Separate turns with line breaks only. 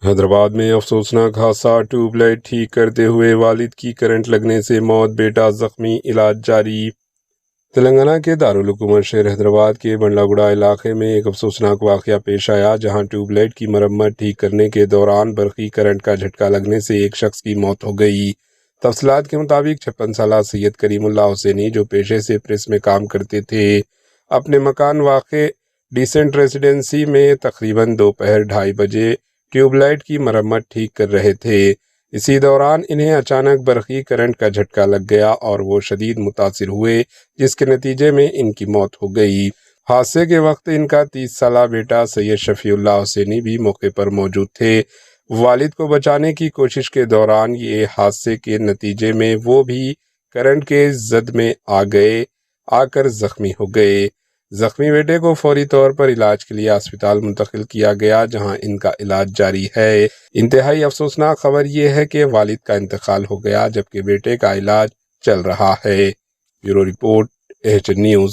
حیدرآباد میں افسوسناک حادثہ، ٹیوب لائٹ ٹھیک کرتے ہوئے والد کی کرنٹ لگنے سے موت، بیٹا زخمی، علاج جاری۔ تلنگانہ کے دارالحکومت شہر حیدرآباد کے بنڈلگوڑا علاقے میں ایک افسوسناک واقعہ پیش آیا، جہاں ٹیوب لائٹ کی مرمت ٹھیک کرنے کے دوران برقی کرنٹ کا جھٹکا لگنے سے ایک شخص کی موت ہو گئی۔ تفصیلات کے مطابق 56 سالہ سید کریم اللہ حسینی، جو پیشے سے پریس میں کام کرتے تھے، اپنے مکان واقع ڈیسنٹ ریزیڈنسی میں تقریباً دوپہر 2:30 بجے ٹیوب لائٹ کی مرمت ٹھیک کر رہے تھے۔ اسی دوران انہیں اچانک برقی کرنٹ کا جھٹکا لگ گیا اور وہ شدید متاثر ہوئے، جس کے نتیجے میں ان کی موت ہو گئی۔ حادثے کے وقت ان کا 30 سالہ بیٹا سید شفیع اللہ حسینی بھی موقع پر موجود تھے۔ والد کو بچانے کی کوشش کے دوران یہ حادثے کے نتیجے میں وہ بھی کرنٹ کے زد میں آ کر زخمی ہو گئے۔ زخمی بیٹے کو فوری طور پر علاج کے لیے اسپتال منتقل کیا گیا، جہاں ان کا علاج جاری ہے۔ انتہائی افسوسناک خبر یہ ہے کہ والد کا انتقال ہو گیا، جبکہ بیٹے کا علاج چل رہا ہے۔ Bureau report, H news.